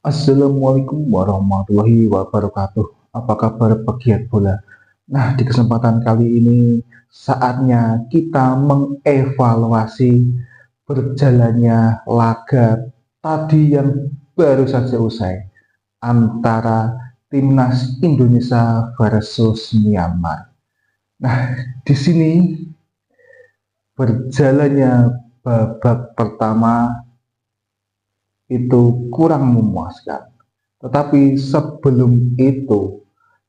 Assalamualaikum warahmatullahi wabarakatuh. Apa kabar pegiat bola? Nah, di kesempatan kali ini saatnya kita mengevaluasi berjalannya laga tadi yang baru saja usai antara timnas Indonesia versus Myanmar. Nah, di sini berjalannya babak pertama itu kurang memuaskan. Tetapi sebelum itu,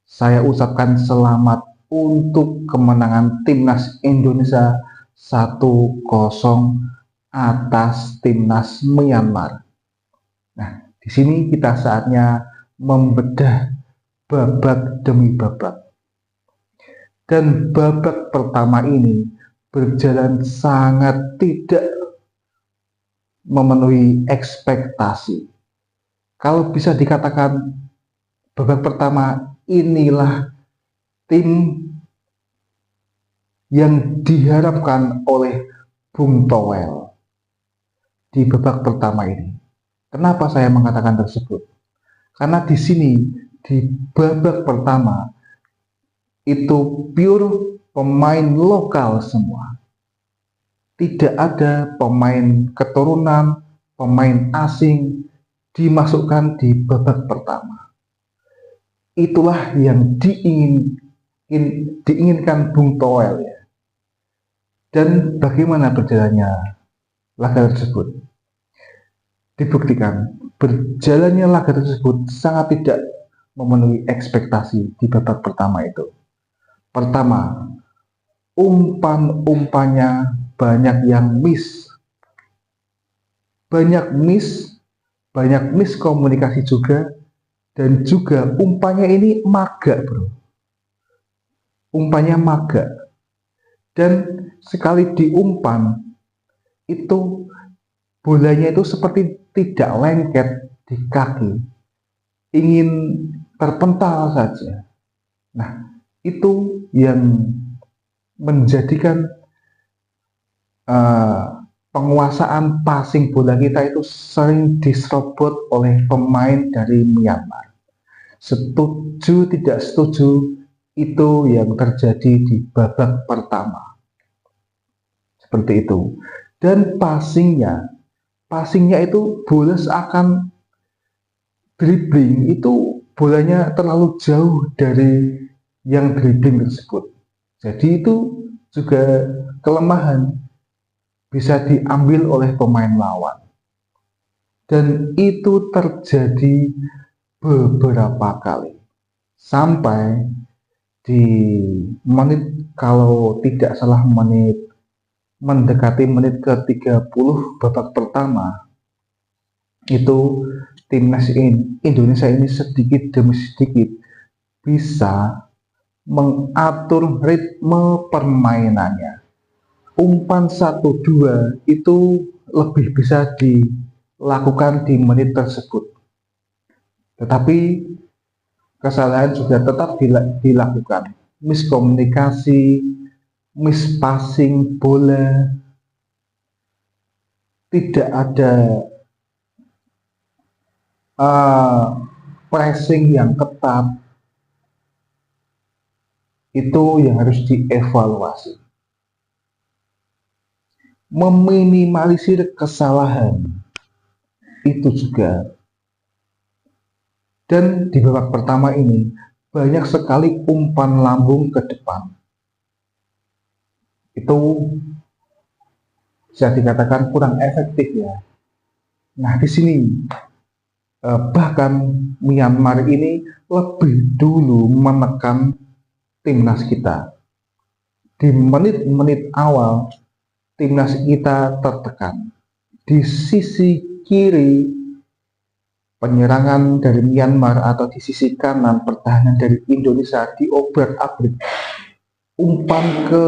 saya ucapkan selamat untuk kemenangan timnas Indonesia 1-0 atas timnas Myanmar. Nah, di sini kita saatnya membedah babak demi babak. Dan babak pertama ini berjalan sangat tidak memenuhi ekspektasi. Kalau bisa dikatakan babak pertama inilah tim yang diharapkan oleh Bung Toel di babak pertama ini. Kenapa saya mengatakan tersebut? Karena di sini di babak pertama itu pure pemain lokal semua. Tidak ada pemain keturunan, pemain asing dimasukkan di babak pertama. Itulah yang diinginkan Bung Toel ya. Dan bagaimana berjalannya laga tersebut? Dibuktikan berjalannya laga tersebut sangat tidak memenuhi ekspektasi di babak pertama itu. Pertama, umpan-umpannya banyak yang miss. Banyak miskomunikasi juga, dan juga umpannya ini maga, bro. Umpannya maga. Dan sekali diumpan itu bolanya itu seperti tidak lengket di kaki, ingin terpental saja. Nah, itu yang menjadikan penguasaan passing bola kita itu sering diserobot oleh pemain dari Myanmar. Setuju tidak setuju, itu yang terjadi di babak pertama. Seperti itu. Dan passingnya itu bola seakan dribbling, itu bolanya terlalu jauh dari yang dribbling tersebut. Jadi itu juga kelemahan, bisa diambil oleh pemain lawan. Dan itu terjadi beberapa kali. Sampai di menit, kalau tidak salah mendekati menit ke-30 babak pertama, itu timnas Indonesia ini sedikit demi sedikit bisa mengatur ritme permainannya. Umpan 1-2 itu lebih bisa dilakukan di menit tersebut. Tetapi kesalahan juga tetap dilakukan. Miskomunikasi, mispassing bola, tidak ada pressing yang ketat. Itu yang harus dievaluasi. Meminimalisir kesalahan itu juga. Dan di babak pertama ini banyak sekali umpan lambung ke depan. Itu bisa dikatakan kurang efektif ya. Nah, di sini bahkan Myanmar ini lebih dulu menekan timnas kita. Di menit-menit awal timnas kita tertekan. Di sisi kiri penyerangan dari Myanmar atau di sisi kanan pertahanan dari Indonesia diobrak-abrik. Umpan ke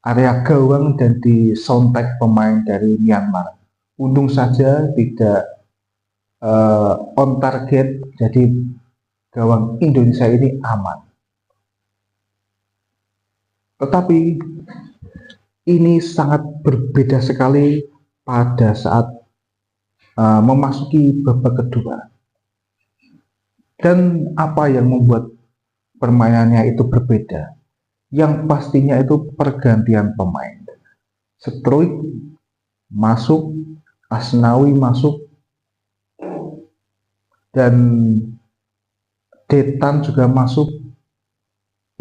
area gawang dan disontek pemain dari Myanmar. Untung saja tidak on target, jadi gawang Indonesia ini aman. Tetapi ini sangat berbeda sekali pada saat memasuki babak kedua. Dan apa yang membuat permainannya itu berbeda? Yang pastinya itu pergantian pemain. Struijk masuk, Asnawi masuk, dan Detan juga masuk.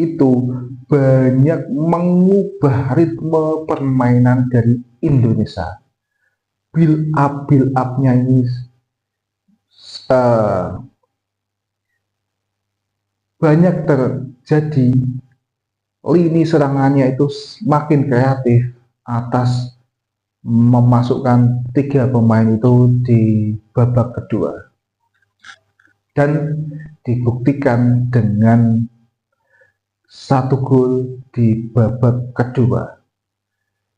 Itu banyak mengubah ritme permainan dari Indonesia. Build up-nya ini banyak terjadi. Lini serangannya itu semakin kreatif atas memasukkan 3 pemain itu di babak kedua, dan dibuktikan dengan 1 gol di babak kedua.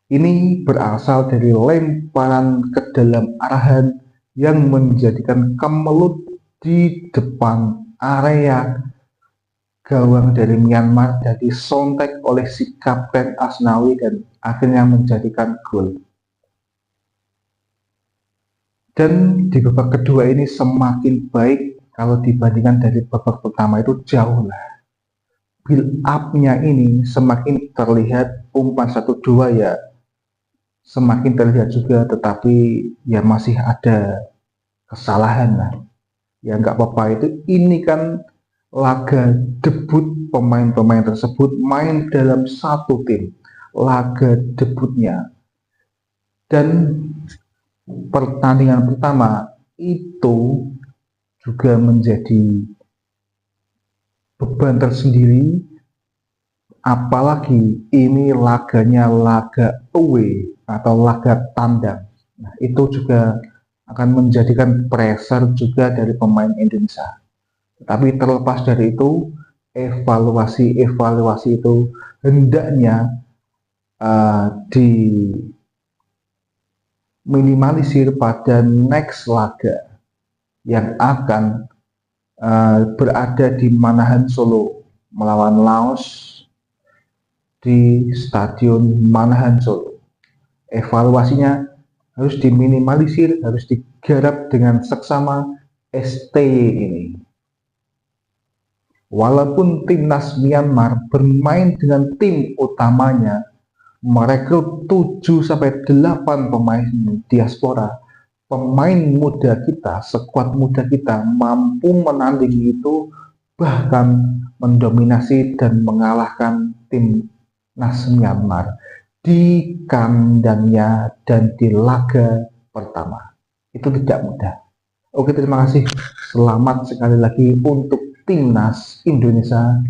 Ini berasal dari lemparan ke dalam arahan yang menjadikan kemelut di depan area gawang dari Myanmar, dan disontek oleh si Kapten Asnawi dan akhirnya menjadikan gol. Dan di babak kedua ini semakin baik kalau dibandingkan dari babak pertama, itu jauh lah. Build up-nya ini semakin terlihat, umpan 1-2 ya semakin terlihat juga, tetapi ya masih ada kesalahan lah. Ya nggak apa-apa, itu ini kan laga debut pemain-pemain tersebut main dalam satu tim, laga debutnya. Dan pertandingan pertama itu juga menjadi beban tersendiri, apalagi ini laganya laga away atau laga tandang. Nah, itu juga akan menjadikan pressure juga dari pemain Indonesia. Tapi terlepas dari itu, evaluasi itu hendaknya diminimalisir pada next laga yang akan berada di Manahan Solo melawan Laos di Stadion Manahan Solo. Evaluasinya harus diminimalisir, harus digarap dengan seksama STY ini. Walaupun timnas Myanmar bermain dengan tim utamanya, merekrut 7-8 pemain diaspora, pemain muda kita, skuad muda kita mampu menandingi itu, bahkan mendominasi dan mengalahkan timnas Myanmar di kandangnya dan di laga pertama. Itu tidak mudah. Oke, terima kasih. Selamat sekali lagi untuk timnas Indonesia,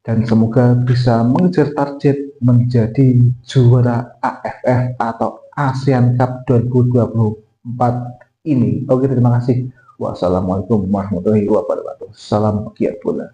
dan semoga bisa mengejar target menjadi juara AFF atau ASEAN Cup 2024 ini. Oke, terima kasih. Wassalamualaikum warahmatullahi wabarakatuh. Salam giat bola.